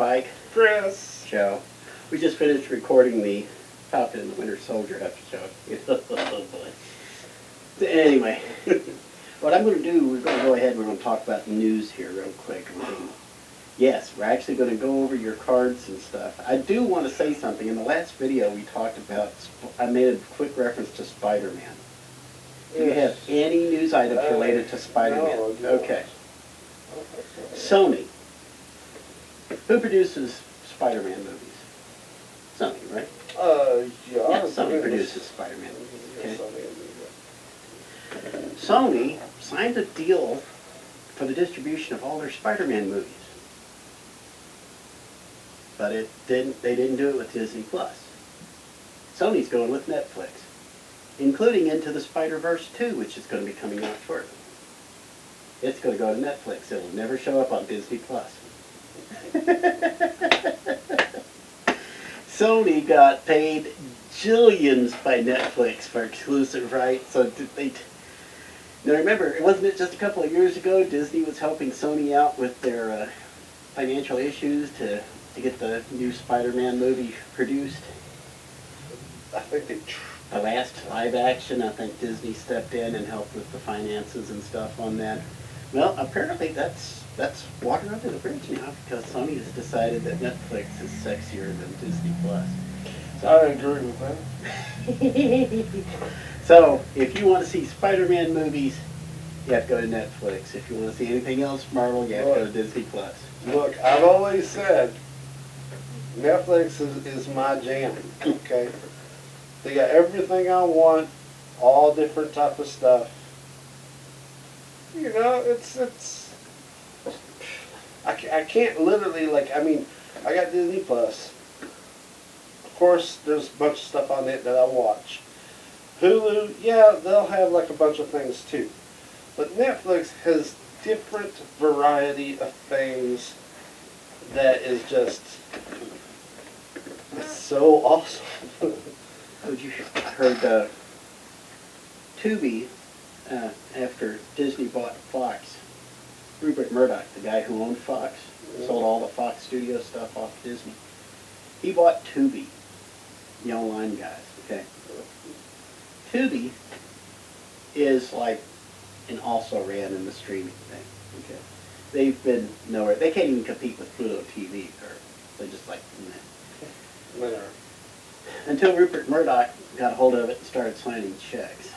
Spike. Chris. Show. We just finished recording the Falcon and the Winter Soldier after show. Oh boy. Anyway, what I'm going to do, we're going to go ahead and we're going to talk about news here real quick. Yes, we're actually going to go over your cards and stuff. I do want to say something. In the last video we talked about, I made a quick reference to Spider-Man. Do you have any news items related to Spider-Man? No, okay. Sony. Who produces Spider-Man movies? Sony, right? Yeah. Sony produces Spider-Man movies. Okay. Sony signed a deal for the distribution of all their Spider-Man movies. But they didn't do it with Disney Plus. Sony's going with Netflix, including Into the Spider-Verse 2, which is going to be coming out shortly. It's going to go to Netflix. It'll never show up on Disney Plus. Sony got paid jillions by Netflix for exclusive rights. So now remember, wasn't it just a couple of years ago Disney was helping Sony out with their financial issues to get the new Spider-Man movie produced? I think the last live action, I think Disney stepped in and helped with the finances and stuff on that. Well, apparently that's water under the bridge now because Sony has decided that Netflix is sexier than Disney Plus. So, I agree with that. So, if you want to see Spider-Man movies, you have to go to Netflix. If you want to see anything else Marvel, you have to go to Disney Plus. Look, I've always said Netflix is my jam. Okay, they got everything I want, all different type of stuff. You know, I can't literally, like, I mean, I got Disney Plus. Of course, there's a bunch of stuff on it that I watch. Hulu, yeah, they'll have like a bunch of things too. But Netflix has different variety of things that is just, it's so awesome. I heard Tubi, after Disney bought Fox, Rupert Murdoch, the guy who owned Fox, sold all the Fox Studio stuff off Disney. He bought Tubi, the online guys, okay? Tubi is like an also ran in the streaming thing, okay? They've been nowhere. They can't even compete with Pluto TV. They're just like, nah. Until Rupert Murdoch got a hold of it and started signing checks.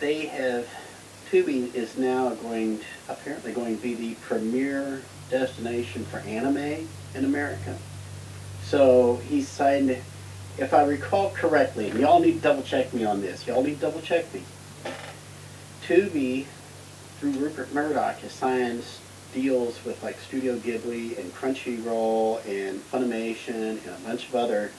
Tubi is now apparently going to be the premier destination for anime in America. So he signed, if I recall correctly, and y'all need to double check me on this, Tubi, through Rupert Murdoch, has signed deals with like Studio Ghibli and Crunchyroll and Funimation and a bunch of other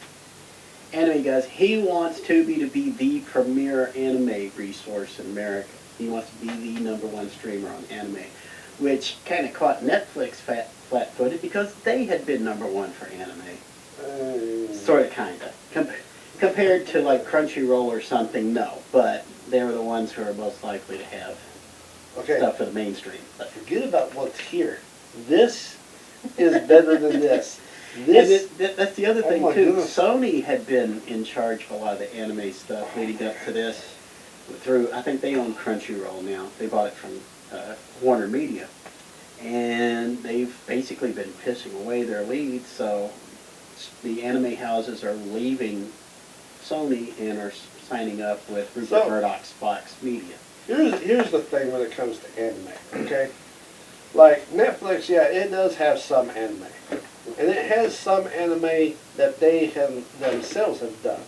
anime guys. He wants Tubi to be the premier anime resource in America. He wants to be the #1 streamer on anime, which kind of caught Netflix flat-footed because they had been #1 for anime. Sort of, kind of. Compared to like Crunchyroll or something, no. But they were the ones who are most likely to have stuff for the mainstream. But forget about what's here. This is better than this. That's the other thing, too. Goodness. Sony had been in charge of a lot of the anime stuff leading up to this. I think they own Crunchyroll now. They bought it from Warner Media. And they've basically been pissing away their leads, so the anime houses are leaving Sony and are signing up with Rupert Murdoch's Fox Media. Here's the thing when it comes to anime, okay? Like, Netflix, yeah, it does have some anime. And it has some anime that they themselves have done.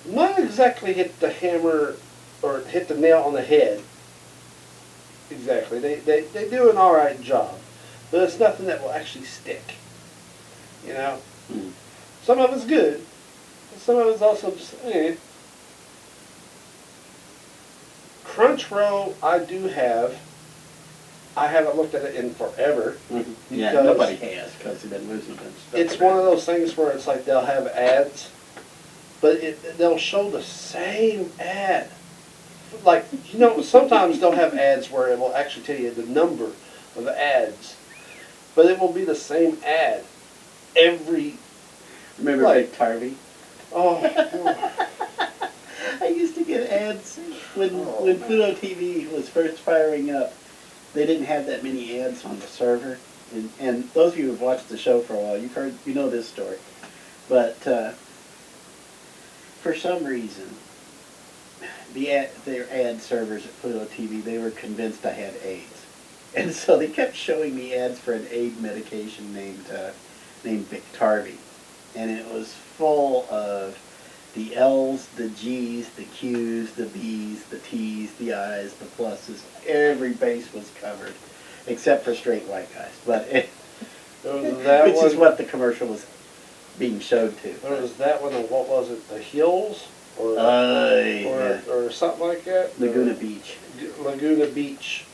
Not exactly hit the hammer or hit the nail on the head. Exactly. They do an alright job. But it's nothing that will actually stick. You know? Some of it's good. Some of it's also just, Crunchyroll, I do have. I haven't looked at it in forever. Yeah, nobody has because they've been losing them. It's one of those things where it's like they'll have ads, but they'll show the same ad. Like, sometimes they'll have ads where it will actually tell you the number of ads. but it will be the same ad every. Remember Like- Big Tarby? Oh, I used to get ads when Oh, Pluto TV was first firing up. They didn't have that many ads on the server, and those of you who've watched the show for a while, you know this story. But for some reason, their ad servers at Pluto TV, they were convinced I had AIDS, and so they kept showing me ads for an AIDS medication named Biktarvy, and it was full of the L's, the G's, the Q's, the B's, the T's, the I's, the pluses. Every base was covered, except for straight white guys. But there was that which one. is what the commercial was being showed to. There was that one, and what was it? The Hills, or Yeah. or something like that. Laguna Beach Laguna Beach.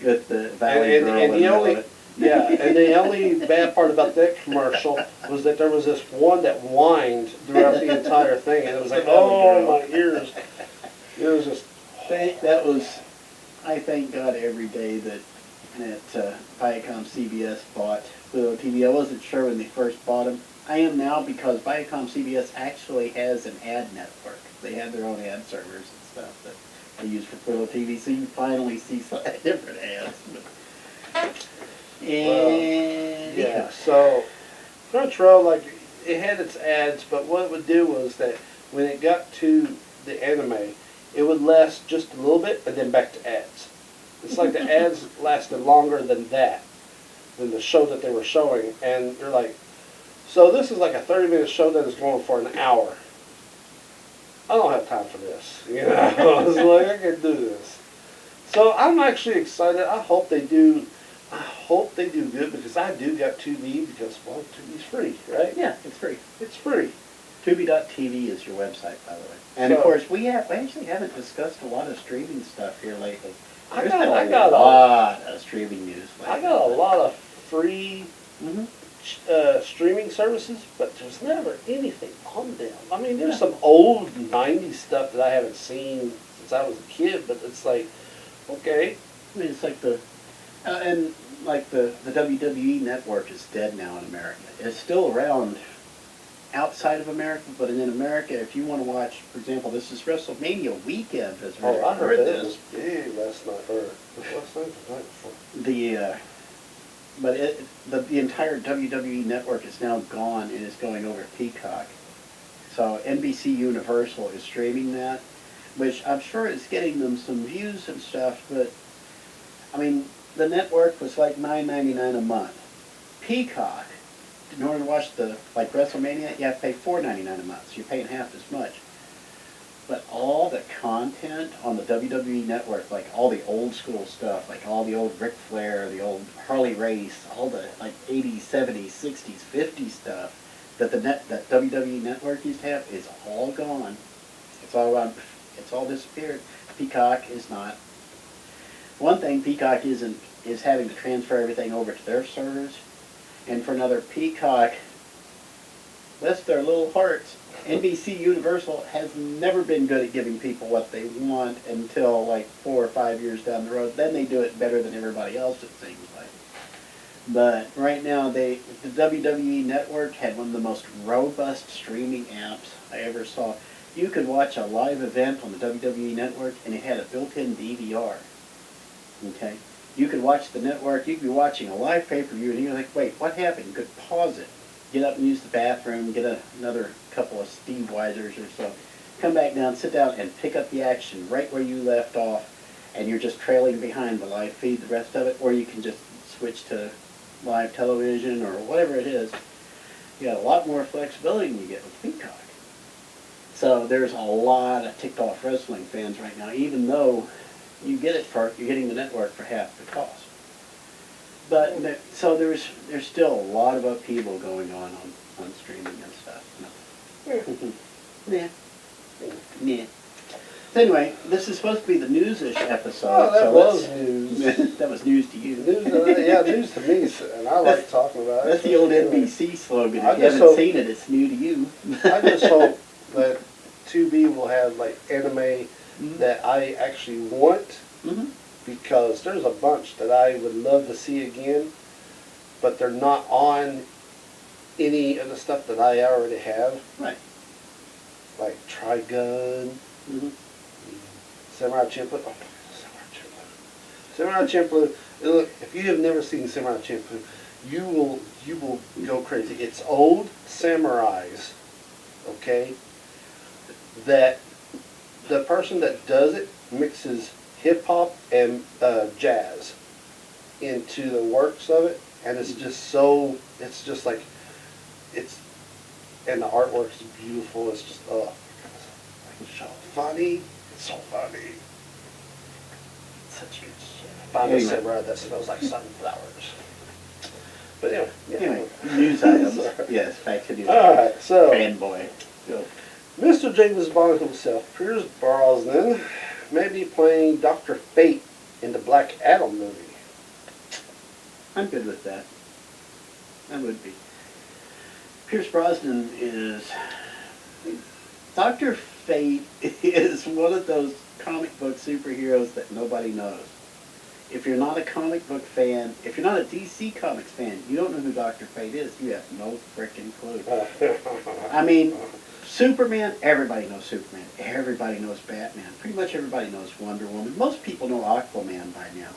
with the Valley Girl and the all only of it. yeah, and the only bad part about that commercial was that there was this one that whined throughout the entire thing, and it was like, oh my ears. It was just. That was, I thank God every day that Viacom CBS bought Pluto TV. I wasn't sure when they first bought them. I am now because Viacom CBS actually has an ad network. They have their own ad servers and stuff that they use for Pluto TV, so you finally see some different ads. And Yeah, so Crunchyroll, like, it had its ads, but what it would do was that when it got to the anime, it would last just a little bit and then back to ads. It's like the ads lasted longer than than the show that they were showing, and you're like, so this is like a 30-minute show that is going for an hour. I don't have time for this, you know. I was like, I can do this. So I'm actually excited. I hope they do good, because I do got Tubi, because, well, Tubi's free, right? yeah, it's free. It's free. Tubi.tv is your website, by the way. And of So- course, we actually haven't discussed a lot of streaming stuff here lately. I There's got- been I got a a- lot of streaming news lately. I got a lot of free Mm-hmm. streaming services, but there's never anything on them. I mean, there's Yeah. some old 90s stuff that I haven't seen since I was a kid, but it's like, okay. I mean, it's like the WWE Network is dead now in America. It's still around outside of America, but in America, if you want to watch, for example, this is WrestleMania weekend. As Oh, I heard that it this. was big last night, or last night, the night before. The entire WWE Network is now gone and is going over to Peacock. So NBC Universal is streaming that, which I'm sure is getting them some views and stuff, but I mean, the network was like $9.99 a month. Peacock, in order to watch like WrestleMania, you have to pay $4.99 a month, so you're paying half as much. But all the content on the WWE Network, like all the old school stuff, like all the old Ric Flair, the old Harley Race, all the like 80s, 70s, 60s, 50s stuff that that WWE Network used to have is all gone. It's all gone. It's all disappeared. Peacock is not. One thing Peacock is having to transfer everything over to their servers, and for another, Peacock, bless their little hearts, NBC Universal has never been good at giving people what they want until like 4 or 5 years down the road. Then they do it better than everybody else, it seems like. But right now, the WWE Network had one of the most robust streaming apps I ever saw. You could watch a live event on the WWE Network, and it had a built-in DVR. Okay? You could watch the network, you could be watching a live pay-per-view, and you're like, wait, what happened? You could pause it, get up and use the bathroom, get another couple of Steve Weisers or so, come back down, sit down, and pick up the action right where you left off, and you're just trailing behind the live feed, the rest of it, or you can just switch to live television or whatever it is. You got a lot more flexibility than you get with Peacock. So there's a lot of ticked off wrestling fans right now, even though you're getting the network for half the cost. But so there's still a lot of upheaval going on streaming and stuff. Yeah. Yeah. So anyway, this is supposed to be the newsish episode. Oh, that so was news. that was news to you. News to me, and I like talking about it. That's the old NBC slogan. I If you just haven't hope- seen it, it's new to you. I just hope that Tubi will have like anime Mhm. that I actually want, Mhm. because there's a bunch that I would love to see again. but they're not on any of the stuff that I already have. Right. Like Trigun, Mm-hmm. Samurai Champloo. Oh, Samurai Champloo. Look, if you have never seen Samurai Champloo, you will go crazy. It's old samurais, okay? That the person that does it mixes hip hop and jazz into the works of it, and it's just so. It's just like it's, and the artwork is beautiful. It's just it's so funny. It's so funny. Such good shit. Find a samurai that smells like sunflowers. But anyway, yeah. Anyway, news items. Yes, back to news. All right, so Fanboy. Go. Mr. James Bond himself, Pierce Brosnan, may be playing Dr. Fate in the Black Adam movie. I'm good with that. I would be. Pierce Brosnan is... Dr. Fate is one of those comic book superheroes that nobody knows. If you're not a comic book fan, if you're not a DC Comics fan, you don't know who Dr. Fate is. You have no frickin' clue. I mean, Superman, everybody knows Superman. Everybody knows Batman. Pretty much everybody knows Wonder Woman. Most people know Aquaman by now.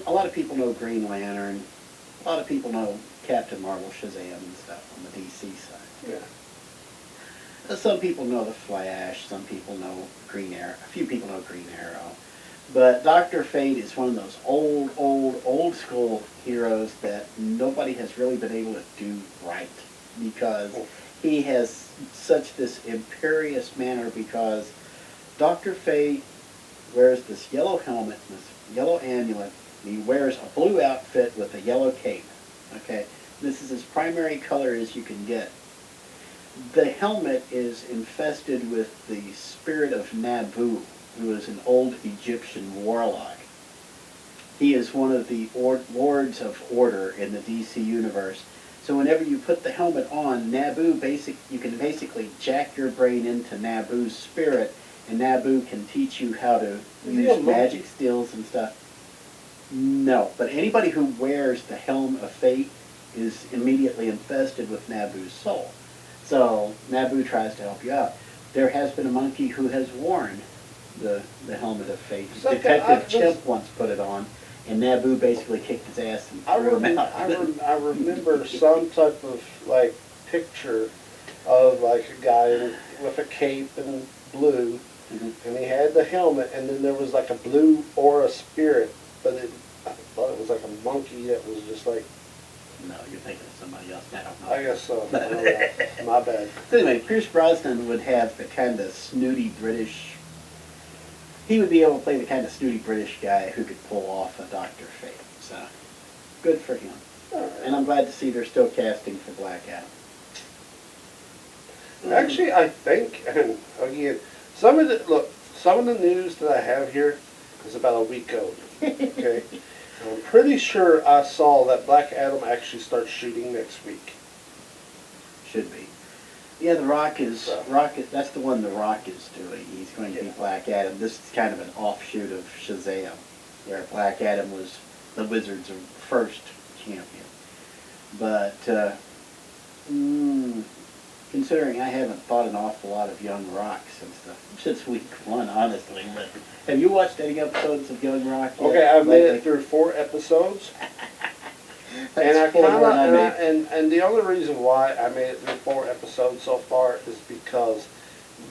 A lot of people know Green Lantern. A lot of people know Captain Marvel, Shazam, and stuff on the DC side. Yeah. Some people know the Flash. Some people know Green Arrow. A few people know Green Arrow. But Dr. Fate is one of those old school heroes that nobody has really been able to do right, because he has such this imperious manner, because Dr. Fate wears this yellow helmet, this yellow amulet, and he wears a blue outfit with a yellow cape. Okay, this is as primary color as you can get. The helmet is infested with the spirit of Nabu, who is an old Egyptian warlock. He is one of the lords of order in the DC universe. So whenever you put the helmet on, you can basically jack your brain into Nabu's spirit, and Nabu can teach you how to use magic skills and stuff. No, but anybody who wears the Helm of Fate is immediately infested with Nabu's soul. So Nabu tries to help you out. There has been a monkey who has worn the Helmet of Fate. Detective Chimp once put it on, and Nabu basically kicked his ass and threw him out. I remember some type of like picture of like a guy with a cape and blue, and he had the helmet, and then there was like a blue aura spirit, but I thought it was like a monkey that was just like. No, you're thinking of somebody else. I don't know. I guess so. I don't know. My bad. So anyway, Pierce Brosnan would have the kind of snooty British. He would be able to play the kind of snooty British guy who could pull off a Dr. Fate. So, good for him. Right. And I'm glad to see they're still casting for Black Adam. Actually, I think, and again, some of the news that I have here is about a week old. Okay, I'm pretty sure I saw that Black Adam actually starts shooting next week. Should be. Yeah, The Rock is that's the one The Rock is doing. He's going to be Black Adam. This is kind of an offshoot of Shazam, where Black Adam was the Wizards' first champion. But considering I haven't thought an awful lot of Young Rock since week one, honestly. But have you watched any episodes of Young Rock yet? Okay, I've made it through 4 episodes. And I and the only reason why I made it through 4 episodes so far is because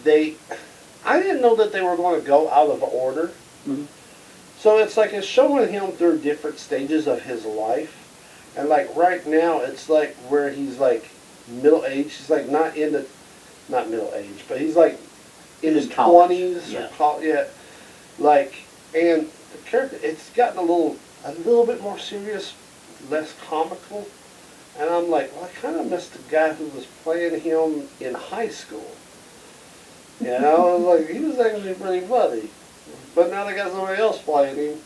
I didn't know that they were going to go out of order. Mm-hmm. So it's like it's showing him through different stages of his life. And like right now, it's like where he's like middle-aged. He's like not middle-aged, but he's like in his 20s. Yeah. Like, and the character, it's gotten a little bit more serious, less comical, and I'm like, well, I kind of missed the guy who was playing him in high school. You know, like he was actually pretty funny, but now they got somebody else playing him,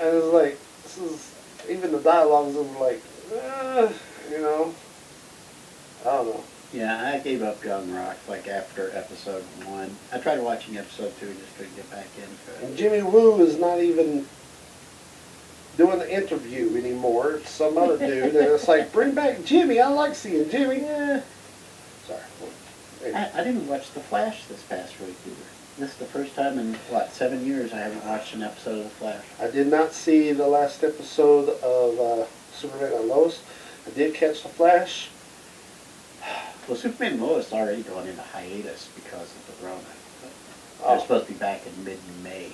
and it's like even the dialogues are like, you know, I don't know. Yeah, I gave up Young Rock like after episode 1. I tried watching episode 2 and just couldn't get back into it. And Jimmy Woo is not even doing the interview anymore. It's some other dude, and it's like, bring back Jimmy. I like seeing Jimmy. Yeah. Sorry. I didn't watch The Flash this past week either. This is the first time in, 7 years I haven't watched an episode of The Flash. I did not see the last episode of Superman and Lois. I did catch The Flash. Well, Superman and Lois already going into hiatus because of the Rona. Oh. They're supposed to be back in mid-May.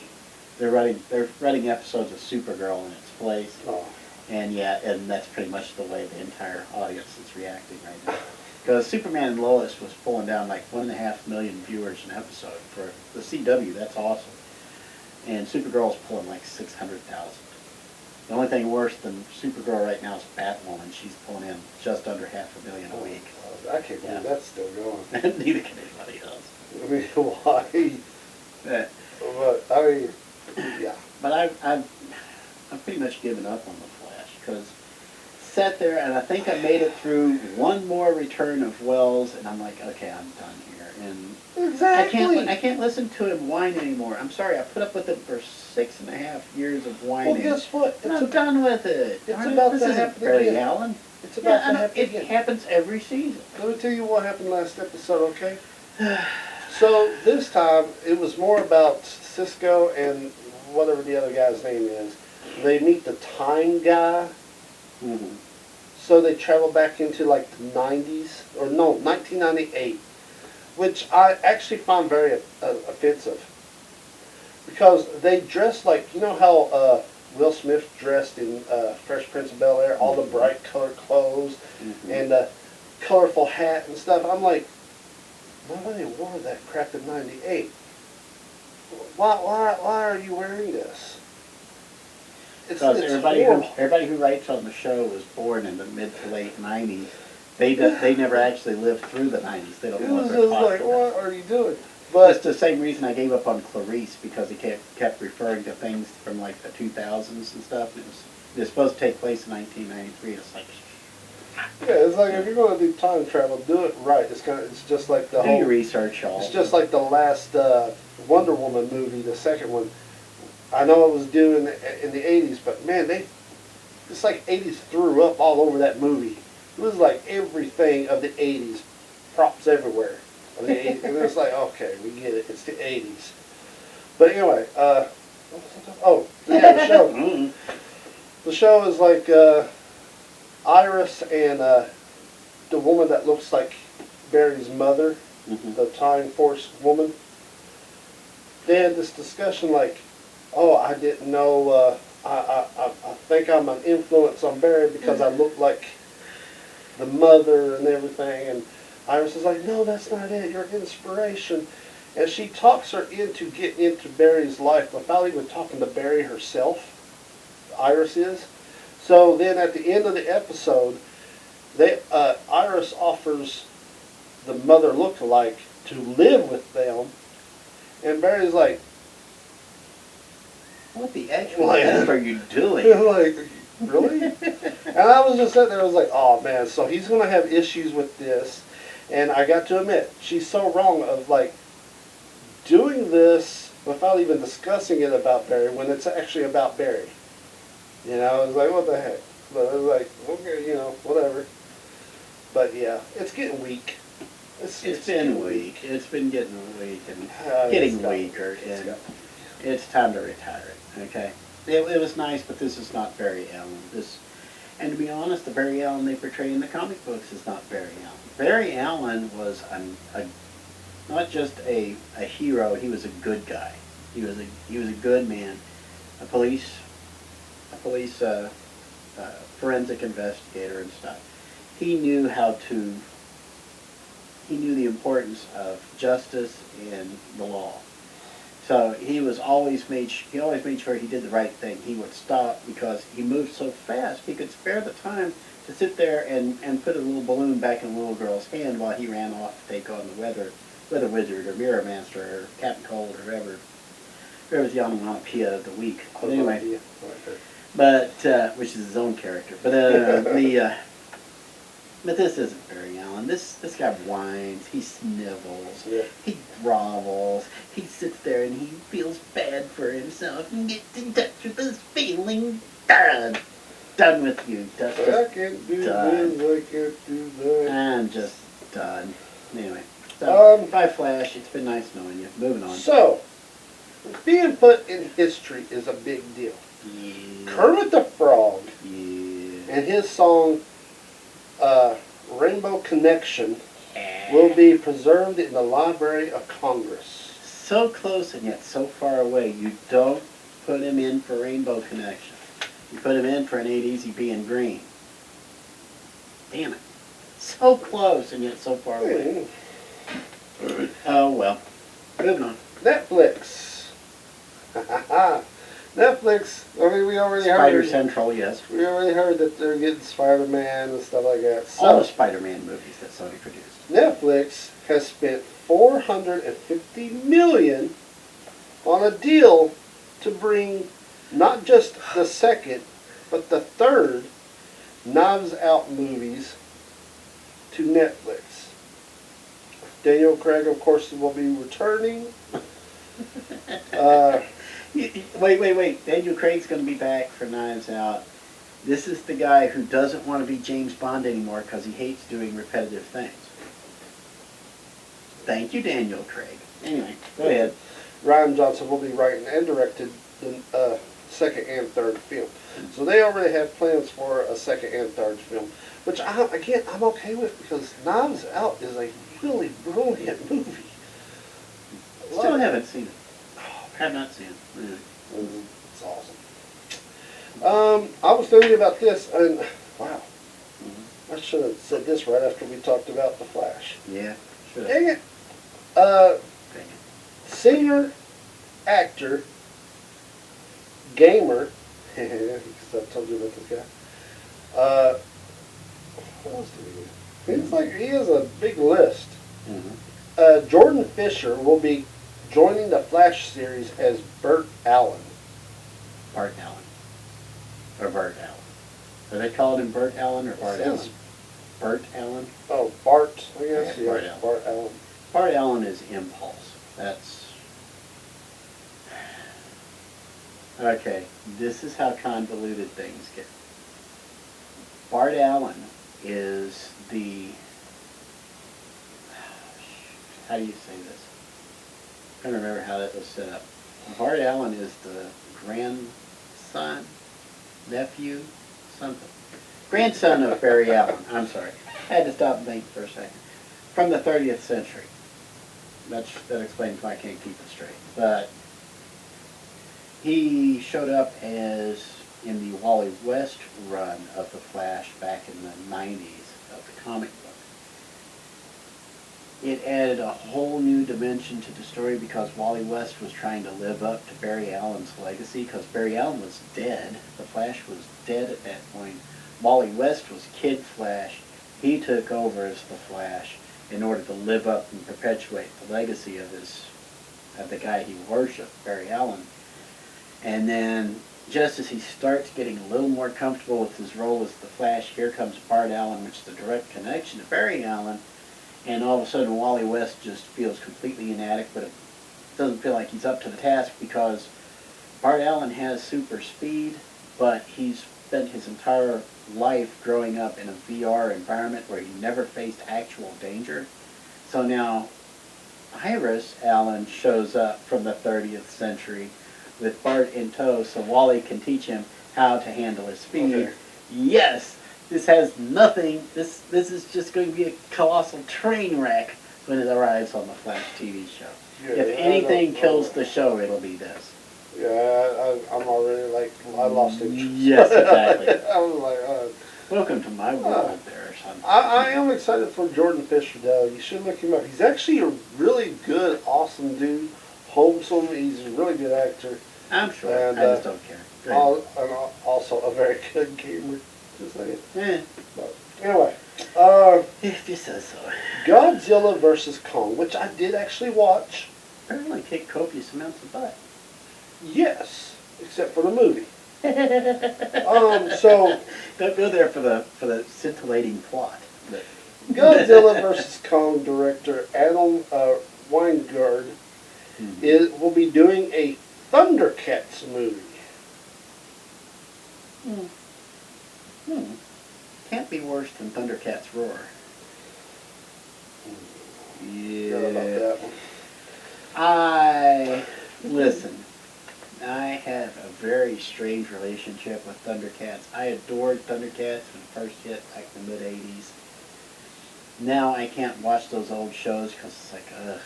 They're running episodes of Supergirl in its place. Oh. And that's pretty much the way the entire audience is reacting right now. Because Superman and Lois was pulling down like 1.5 million viewers an episode. For the CW, that's awesome. And Supergirl's pulling like 600,000. The only thing worse than Supergirl right now is Batwoman. She's pulling in just under 500,000 a week. I can't believe that's still going. Neither can anybody else. I mean, why? But I mean, yeah. But I've pretty much given up on The Flash because sat there and I think I made it through one more return of Wells and I'm like, okay, I'm done here. And Exactly. I can't listen to him whine anymore. I'm sorry, I put up with it for 6.5 years of whining. Well, guess what? And I'm done with it. It's about this to isn't happen Barry again. Allen. It's about to I know, happen it again. happens every season. Let me tell you what happened last episode, okay? So this time it was more about Cisco and whatever the other guy's name is. They meet the time guy. Mm-hmm. So they travel back into like the 90s, or no, 1998, which I actually found very offensive. Because they dressed like, you know how Will Smith dressed in Fresh Prince of Bel-Air, all the bright colored clothes and the colorful hat and stuff. I'm like, nobody wore that crap in 98. Why are you wearing this? Because it's everybody who writes on the show was born in the mid to late 90s. They never actually lived through the 90s. They don't It know what was they're just talking like, about. what are you doing? That's But the same reason I gave up on Clarice, because he kept referring to things from like the 2000s and stuff. It was supposed to take place in 1993. It's like, yeah, it's like if you're going to do time travel, do it right. It's just like the do whole. your research, y'all. It's just like the last Wonder Woman movie, the second one. I know it was due in the 80s, but man, it's like 80s threw up all over that movie. It was like everything of the 80s, props everywhere. Of the 80s, and it's like, okay, we get it. It's the 80s. But anyway, the show. Mm. The show is like Iris and the woman that looks like Barry's mother, the Time Force woman. They had this discussion like, oh, I didn't know, I think I'm an influence on Barry because I look like the mother and everything. And Iris is like, no, that's not it. You're inspiration. And she talks her into getting into Barry's life without even talking to Barry herself. Iris is. So then at the end of the episode, Iris offers the mother look-alike to live with them. And Barry's like, What the actual F are you doing? like, really? And I was just sitting there, I was like, oh man, so he's going to have issues with this. And I got to admit, she's so wrong of like doing this without even discussing it about Barry when it's actually about Barry. You know, I was like, what the heck? But I was like, okay, you know, whatever. But yeah, it's getting weak. It's been weak. It's been getting weak and It's weaker. And it's time to retire it, okay? It was nice, but this is not Barry Allen. And to be honest, the Barry Allen they portray in the comic books is not Barry Allen. Barry Allen was not just a hero, he was a good guy. He was a good man, a police forensic investigator and stuff. He knew the importance of justice and the law. So he always made sure he did the right thing. He would stop because he moved so fast. He could spare the time to sit there and put a little balloon back in a little girl's hand while he ran off to take on the weather wizard or mirror master or Captain Cold or whoever's the onomatopoeia of the week. But anyway, but which is his own character. But but this isn't Barry Allen. This guy whines, he snivels, he grovels, he sits there and he feels bad for himself and gets in touch with his feelings. Done with you. I can't do done. this, I can't do that. I'm just done. Anyway, so, bye Flash. It's been nice knowing you. Moving on. So, being put in history is a big deal. Yeah. Kermit the Frog Yeah. and his song Rainbow Connection will be preserved in the Library of Congress. So close and yet so far away. You don't put him in for Rainbow Connection. You put him in for an 8 Easy being green. Damn it. So close and yet so far away. Oh well. Moving on. Netflix. Netflix, I mean, we already Spider heard. Central, yes. We already heard that they're getting Spider-Man and stuff like that. So, All the Spider-Man movies that Sony produced. Netflix has spent $450 million on a deal to bring not just the second, but the third Knives Out movies to Netflix. Daniel Craig, of course, will be returning. Wait. Daniel Craig's going to be back for Knives Out. This is the guy who doesn't want to be James Bond anymore because he hates doing repetitive things. Thank you, Daniel Craig. Anyway, go ahead. Ryan Johnson will be writing and directed the second and third film. So they already have plans for a second and third film, which I'm okay with because Knives Out is a really brilliant movie. Still haven't seen it. Have not seen it. Really. It's awesome. I was thinking about this, and wow, I should have said this right after we talked about The Flash. Yeah, should. Dang it. Dang it. Singer, actor, gamer, because I told you about this guy. What else do we do? He has a big list. Mm-hmm. Jordan Fisher will be joining the Flash series as Burt Allen. Bart Allen. Or Bart Allen. Are they calling him Burt Allen or Bart Allen? Burt Allen? Oh, Bart, I guess. Yeah, Bart Allen. Bart Allen. Bart Allen is Impulse. That's... Okay, this is how convoluted things get. Bart Allen is the... How do you say this? I don't remember how that was set up. Bart Allen is the grandson, nephew, something. Grandson of Barry Allen. I'm sorry. I had to stop and think for a second. From the 30th century. That explains why I can't keep it straight. But he showed up as in the Wally West run of The Flash back in the 90s of the comic book. It added a whole new dimension to the story because Wally West was trying to live up to Barry Allen's legacy because Barry Allen was dead. The Flash was dead at that point. Wally West was Kid Flash. He took over as the Flash in order to live up and perpetuate the legacy of the guy he worshipped, Barry Allen. And then just as he starts getting a little more comfortable with his role as the Flash, here comes Bart Allen, which is the direct connection to Barry Allen. And all of a sudden, Wally West just feels completely inadequate. It doesn't feel like he's up to the task because Bart Allen has super speed, but he's spent his entire life growing up in a VR environment where he never faced actual danger. So now, Iris Allen shows up from the 30th century with Bart in tow so Wally can teach him how to handle his speed. Okay. Yes! This has nothing, this is just going to be a colossal train wreck when it arrives on the Flash TV show. Yeah, If anything kills the show, it'll be this. Yeah, I'm already like, I lost interest. Yes, exactly. I was like, Welcome to my world there, son. I am excited for Jordan Fisher, though. You should look him up. He's actually a really good, awesome dude. Wholesome. He's a really good actor. I'm sure. And, I just don't care. Go ahead. And also a very good gamer. Just like it. Eh, But anyway, if you say so. Godzilla vs. Kong, which I did actually watch. Apparently kicked copious amounts of butt. Yes, except for the movie. So Don't go there for the scintillating plot. But Godzilla vs. Kong director Adam Weingard will be doing a Thundercats movie. Can't be worse than Thundercats Roar. Yeah. About that one. Listen, I have a very strange relationship with Thundercats. I adored Thundercats when it first hit back in the mid-'80s. Now I can't watch those old shows because it's like, ugh.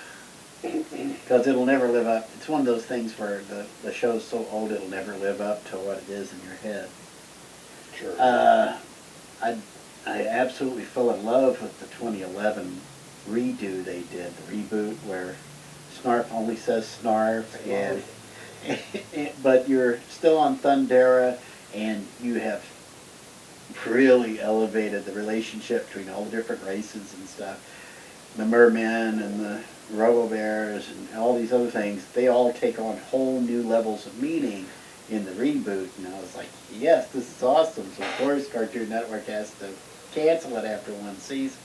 Because it'll never live up. It's one of those things where the show's so old it'll never live up to what it is in your head. Sure. I absolutely fell in love with the 2011 redo they did, the reboot where Snarf only says Snarf, but you're still on Thundera, and you have really elevated the relationship between all the different races and stuff. The mermen and the robo-bears and all these other things, they all take on whole new levels of meaning in the reboot, and I was like, yes, this is awesome. So of course Cartoon Network has to cancel it after one season.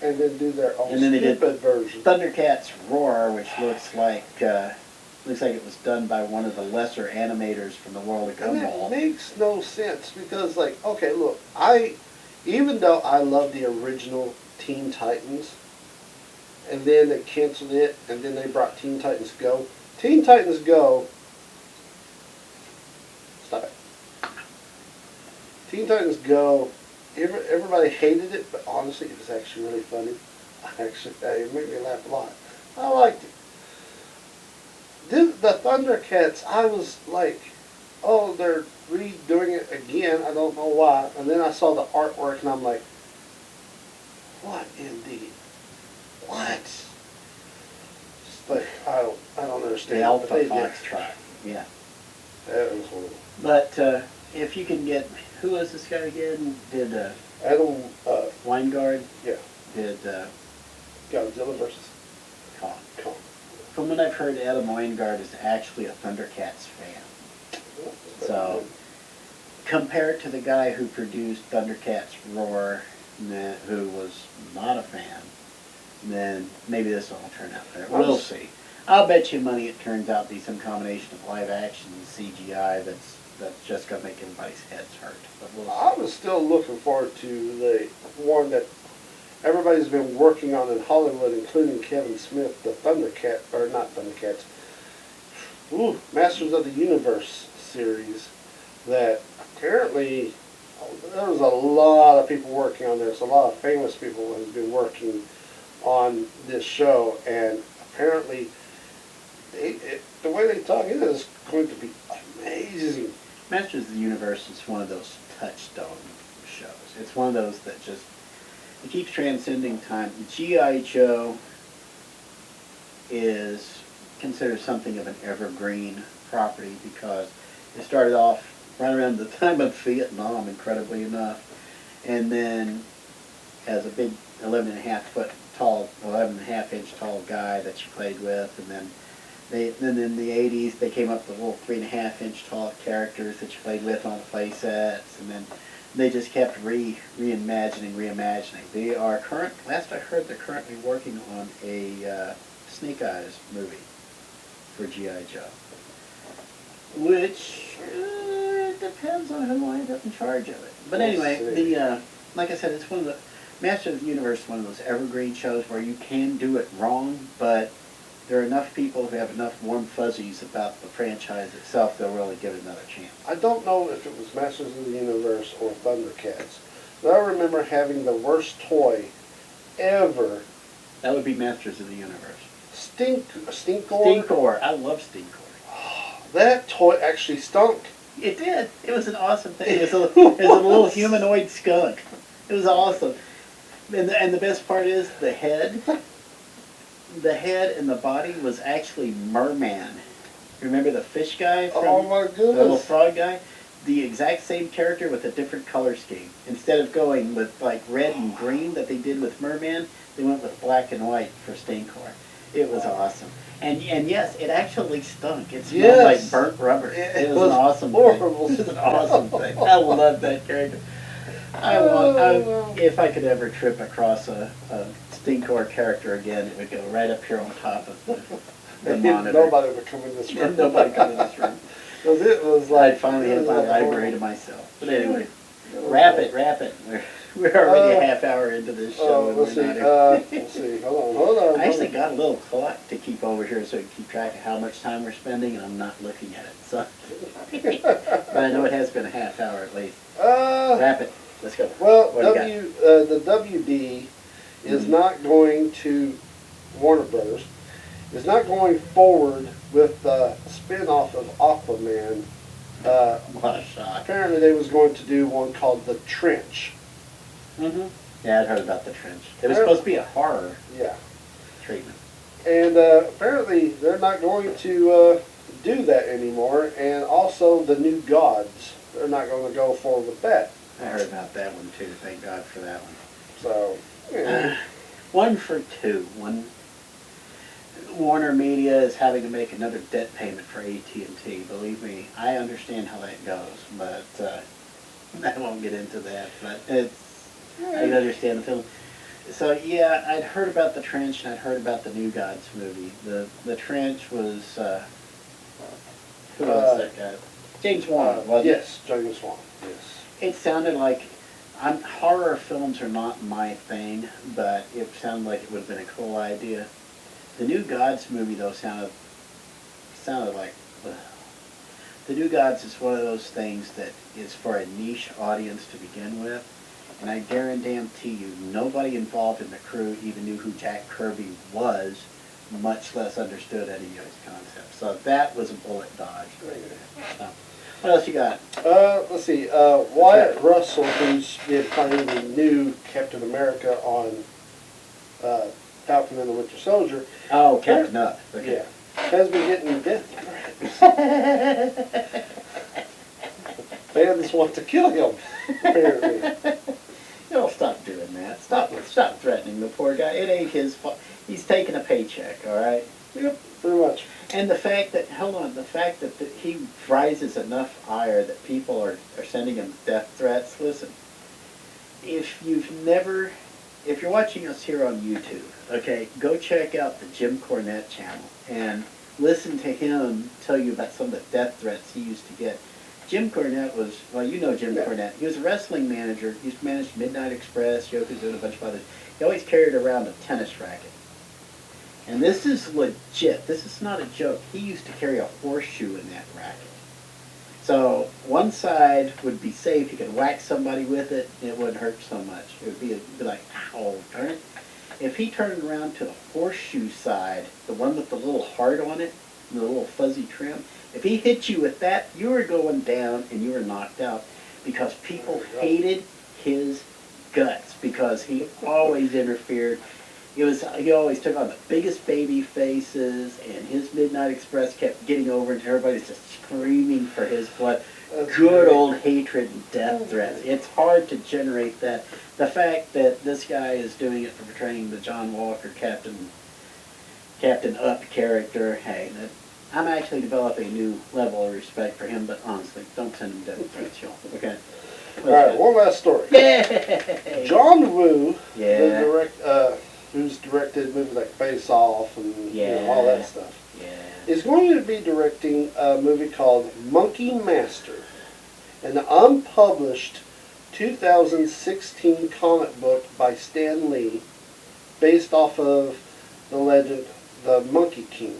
And then do their own stupid version. Thundercats Roar, which looks like it was done by one of the lesser animators from the world of Gumball. And it makes no sense because, like, okay, look, even though I love the original Teen Titans, and then they canceled it, and then they brought Teen Titans Go. Teen Titans Go. Stop it. Teen Titans Go. Everybody hated it, but honestly, it was actually really funny. It made me laugh a lot. I liked it. The Thundercats, I was like, oh, they're redoing it again. I don't know why. And then I saw the artwork, and I'm like, what indeed? What? Just like, I don't understand. The Alpha Foxtrot, yeah. That was horrible. But if you can get, who was this guy again? Did Adam Weingard? Yeah. Did Godzilla versus Kong. Kong. From what I've heard, Adam Weingard is actually a Thundercats fan. So, compared to the guy who produced Thundercats Roar, who was not a fan, then maybe this will all turn out better. We'll see. I'll bet you money it turns out to be some combination of live action and CGI that's just going to make everybody's heads hurt. But we'll see. I was still looking forward to the one that everybody's been working on in Hollywood, including Kevin Smith, the Masters of the Universe series, that apparently there was a lot of people working on this, a lot of famous people who have been working on this show, and apparently the way they talk, it is going to be amazing. Masters of the Universe is one of those touchstone shows. It's one of those that just, it keeps transcending time. G.I. Joe is considered something of an evergreen property because it started off right around the time of Vietnam, incredibly enough, and then as a big 11.5-inch tall guy that you played with, and then in the 80s they came up with little 3.5-inch tall characters that you played with on the play sets, and then they just kept reimagining. They are last I heard, they're currently working on a Snake Eyes movie for G.I. Joe, which depends on who winds up in charge of it. But anyway, like I said, it's one of the Masters of the Universe is one of those evergreen shows where you can do it wrong, but there are enough people who have enough warm fuzzies about the franchise itself, they'll really give it another chance. I don't know if it was Masters of the Universe or Thundercats, but I remember having the worst toy ever. That would be Masters of the Universe. STINKORRRR. STINKORRRR. I love STINKORRRR. That toy actually stunk. It did. It was an awesome thing. It was a little humanoid skunk. It was awesome. And the best part is the head and the body was actually Merman. Remember the fish guy? Oh my goodness. The little frog guy? The exact same character with a different color scheme. Instead of going with like red and green that they did with Merman, they went with black and white for STINKORRRR. It was awesome. And yes, it actually stunk. It smelled like burnt rubber. It was an awesome horrible thing. It was an awesome thing. I love that character. If I could ever trip across a STINKORRRR character again, it would go right up here on top of the monitor. Nobody would come in this room. Nobody come in this room. Because it was like... I finally had my it was like, library to myself. But anyway, wrap it. We're already a half hour into this show. And let's we're see, not let's see, hold on. I actually got a little clock to keep over here so we can keep track of how much time we're spending, and I'm not looking at it. So, but I know it has been a half hour at least. Wrap it. Let's go. Well, What do you got? the WD is not going to, Warner Brothers, is not going forward with the spin-off of Aquaman. What a shock. Apparently they was going to do one called The Trench. Mm-hmm. Yeah, I'd heard about The Trench. It was supposed to be a horror treatment. And apparently they're not going to do that anymore. And also The New Gods, they're not going to go forward with that. I heard about that one too. Thank God for that one. So, yeah. One for two. Warner Media is having to make another debt payment for AT&T. Believe me, I understand how that goes, but I won't get into that. But I can understand the film. So yeah, I'd heard about The Trench and I'd heard about the New Gods movie. The Trench was who was that guy? James Wan, wasn't it? Yes, James Wan. Yes. It sounded like horror films are not my thing, but it sounded like it would have been a cool idea. The New Gods movie, though, sounded like... Ugh. The New Gods is one of those things that is for a niche audience to begin with, and I guarantee you, nobody involved in the crew even knew who Jack Kirby was, much less understood any of his concepts. So that was a bullet dodge. So, what else you got? Let's see. Wyatt Russell, who's been playing the new Captain America on Falcon and the Winter Soldier. Oh, Captain Up. Okay. Yeah. Has been getting death threats. Fans want to kill him, apparently. Don't stop doing that. Stop threatening the poor guy. It ain't his fault. He's taking a paycheck, all right? Yep, pretty much. And the fact that, he rises enough ire that people are sending him death threats, listen, if you're watching us here on YouTube, okay, go check out the Jim Cornette channel and listen to him tell you about some of the death threats he used to get. Jim Cornette was, well, you know Jim Cornette. He was a wrestling manager. He used to manage Midnight Express, Yokozuna, and a bunch of others. He always carried around a tennis racket. And this is legit. This is not a joke. He used to carry a horseshoe in that racket. So one side would be safe. He could whack somebody with it, and it wouldn't hurt so much. It would be like, ow, darn it. If he turned around to the horseshoe side, the one with the little heart on it, and the little fuzzy trim, if he hit you with that, you were going down and you were knocked out because people hated his guts because he always interfered. He always took on the biggest baby faces, and his Midnight Express kept getting over, and everybody's just screaming for his blood. Good old hatred and death threats. It's hard to generate that. The fact that this guy is doing it for portraying the John Walker Captain Up character, hey, I'm actually developing a new level of respect for him, but honestly, don't send him death threats, y'all. Okay? Alright, one last story. Yay! John Woo, Yeah. who's directed movies like Face Off and Yeah. all that stuff, Yeah. is going to be directing a movie called Monkey Master, an unpublished 2016 comic book by Stan Lee based off of the legend, the Monkey King.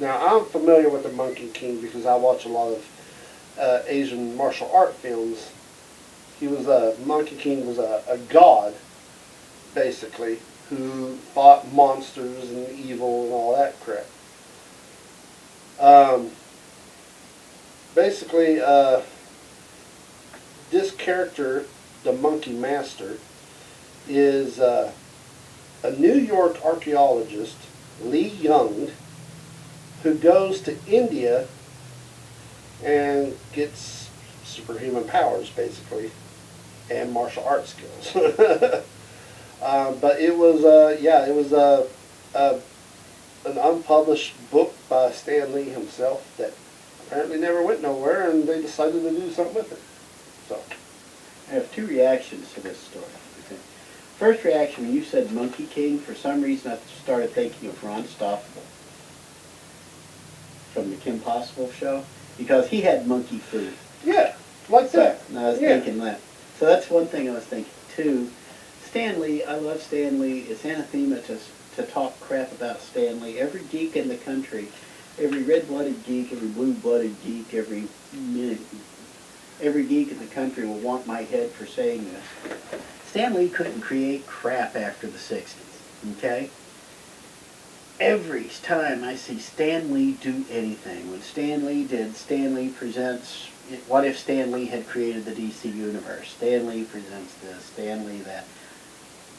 Now, I'm familiar with the Monkey King because I watch a lot of Asian martial art films. Monkey King was a god, basically, who fought monsters and evil and all that crap. Basically, this character, the Monkey Master, is a New York archaeologist, Lee Young, who goes to India and gets superhuman powers, basically, and martial arts skills. But it was, an unpublished book by Stan Lee himself that apparently never went nowhere, and they decided to do something with it. So, I have two reactions to this story. Okay. First reaction, when you said Monkey King, for some reason I started thinking of Ron Stoppable from the Kim Possible show. because he had monkey food. Yeah, like that. And I was Yeah. thinking that. So that's one thing I was thinking too. Stan Lee, I love Stan Lee. It's anathema to talk crap about Stan Lee. Every geek in the country, every red-blooded geek, every blue-blooded geek, every geek in the country will want my head for saying this. Stan Lee couldn't create crap after the 60s, okay? Every time I see Stan Lee do anything, when Stan Lee did Stan Lee Presents, what if Stan Lee had created the DC Universe? Stan Lee presents this, Stan Lee that.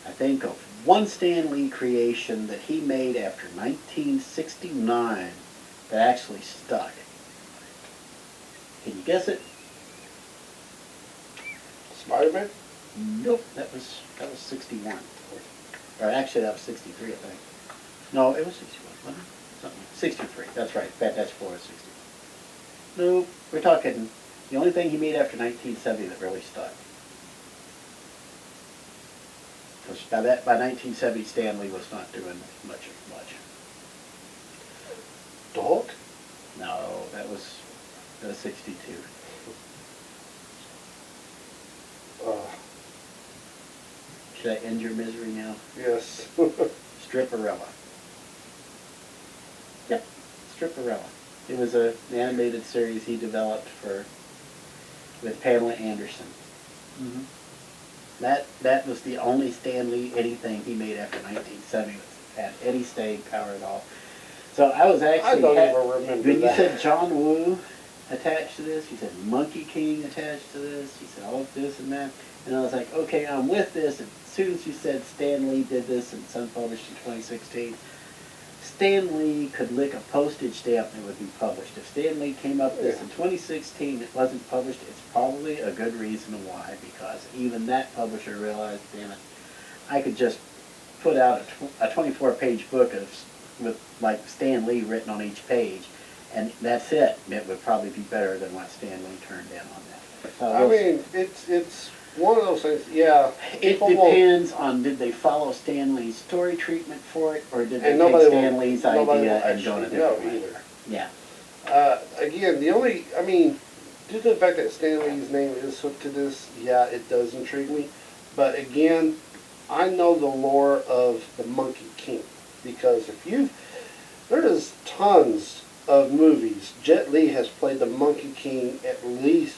I think of one Stan Lee creation that he made after 1969 that actually stuck. Can you guess it? Spider-Man? Nope, that was 61. Or actually that was 63, I think. No, it was 61, wasn't it? Something. 63, that's right. That's Florida 60. Nope, we're talking the only thing he made after 1970 that really stuck. Because by 1970, Stan Lee was not doing much. Dog? No, that was 62. Should I end your misery now? Yes. Stripperella. Yep, Stripperella. It was an animated series he developed with Pamela Anderson. Mm-hmm. That was the only Stan Lee anything he made after 1970 that had any staying power at all. So I was actually... I don't even remember when that. you said John Woo attached to this, you said Monkey King attached to this, you said all of this and that, and I was like, okay, I'm with this. And as soon as you said Stan Lee did this and Sun published in 2016, Stan Lee could lick a postage stamp and it would be published. If Stan Lee came up with this in 2016, it wasn't published, it's probably a good reason why, because even that publisher realized, damn it, I could just put out a 24-page book with like Stan Lee written on each page, and that's it. It would probably be better than what Stan Lee turned in on that. So I mean, it's one of those things, yeah. it depends on, did they follow Stan Lee's story treatment for it, or did they And take Stan Lee's idea and go in a actually know different way? either. Yeah. Again, due to the fact that Stan Lee's name is hooked to this, yeah, it does intrigue me. But again, I know the lore of the Monkey King, because there is tons of movies. Jet Li has played the Monkey King at least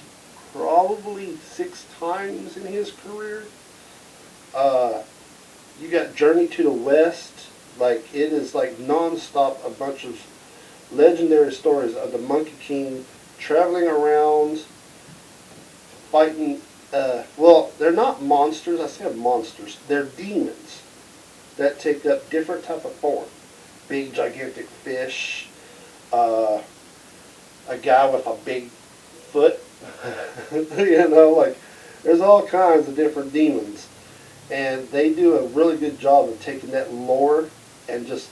probably 6 times in his career. You got Journey to the West, like it is like non-stop a bunch of legendary stories of the Monkey King traveling around fighting, well, they're not monsters, I said monsters, they're demons that take up different type of form. Big gigantic fish, a guy with a big foot, like there's all kinds of different demons. And they do a really good job of taking that lore and just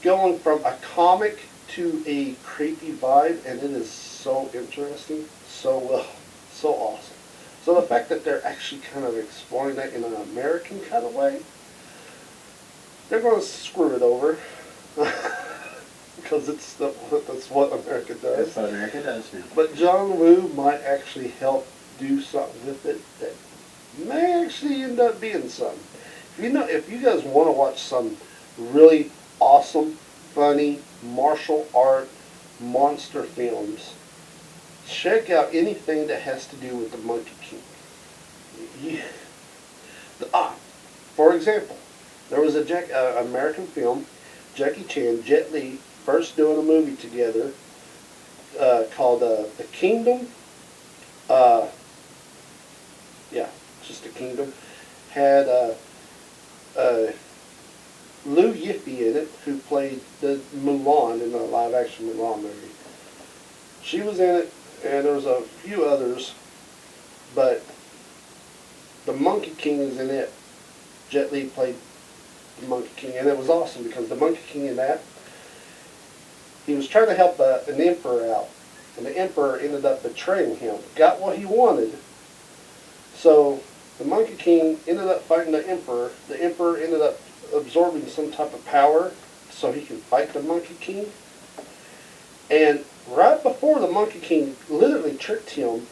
going from a comic to a creepy vibe, and it is so interesting, so well, so awesome. So the fact that they're actually kind of exploring that in an American kind of way, they're going to screw it over. Because that's what America does. That's what America does now. But John Woo might actually help do something with it that may actually end up being something. If you guys want to watch some really awesome, funny, martial art, monster films, check out anything that has to do with the Monkey King. For example, there was an American film, Jackie Chan, Jet Li, first doing a movie together called The Kingdom. Just The Kingdom. Had Liu Yiffey in it, who played the Mulan in the live-action Mulan movie. She was in it, and there was a few others, but the Monkey King is in it. Jet Li played the Monkey King, and it was awesome because the Monkey King in that, he was trying to help an emperor out, and the emperor ended up betraying him. Got what he wanted, so the Monkey King ended up fighting the emperor. The emperor ended up absorbing some type of power so he can fight the Monkey King. And right before the Monkey King literally tricked him,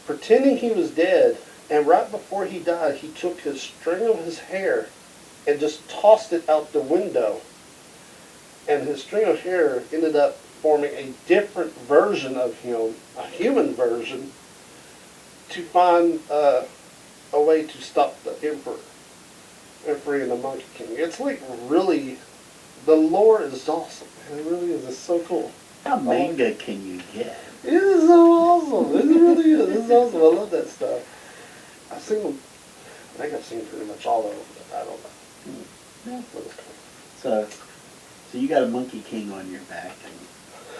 pretending he was dead, and right before he died, he took his string of his hair and just tossed it out the window. And his string of hair ended up forming a different version of him, a human version, to find a way to stop the Emperor and freeing the Monkey King. It's like really, the lore is awesome. It really is. It's so cool. How manga can you get? It is so awesome. It really is. It's awesome. I love that stuff. I've seen them. I think I've seen pretty much all of them, but I don't know. Yeah. But it's cool. So you got a Monkey King on your back,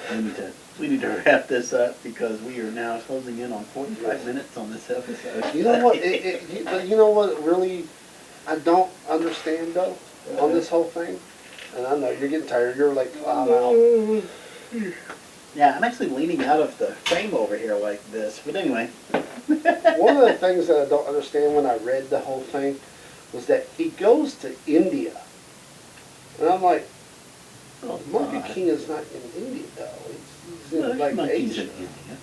and we need to wrap this up because we are now closing in on 45 minutes on this episode. You know what? But you know what? Really, I don't understand though on this whole thing. And I know you're getting tired. You're like, I'm out. Yeah, I'm actually leaning out of the frame over here like this. But anyway. One of the things that I don't understand when I read the whole thing was that he goes to India. And I'm like, Oh, Monkey God. King is not in India though. He's in There's like monkeys Asia. in India.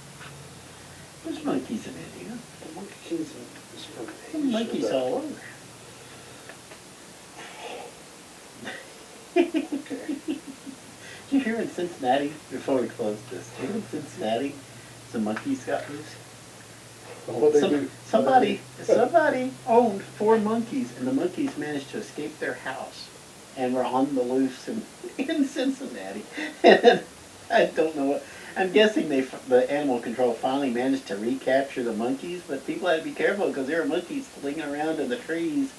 There's monkeys in India. The Monkey King's is from There's Asia. monkeys though. all over. Okay. Did you hear in Cincinnati, before we close this, did you hear in Cincinnati, some monkeys got loose? What they do? Somebody owned 4 monkeys, and the monkeys managed to escape their house and were on the loose in Cincinnati. And I don't know what. I'm guessing the animal control finally managed to recapture the monkeys, but people had to be careful because there were monkeys flinging around in the trees,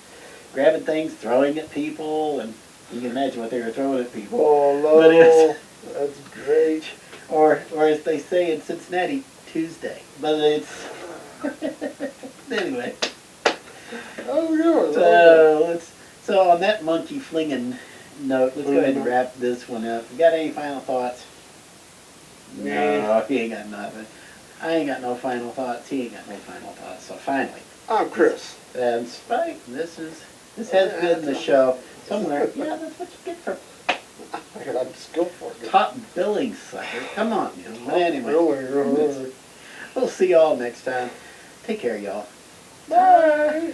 grabbing things, throwing at people, and you can imagine what they were throwing at people. Oh But no, that's great. Or as they say in Cincinnati, Tuesday. But it's anyway. Oh good. So on that monkey flinging note, let's go ahead and wrap this one up. You got any final thoughts? No, he ain't got nothing. I ain't got no final thoughts. He ain't got no final thoughts. So finally, I'm Chris. and Spike, this has been the show somewhere. Yeah, that's what you get for I gotta just go for it. top billing sucker. Come on, man. But anyway, Really. we'll see y'all next time. Take care, y'all. Bye.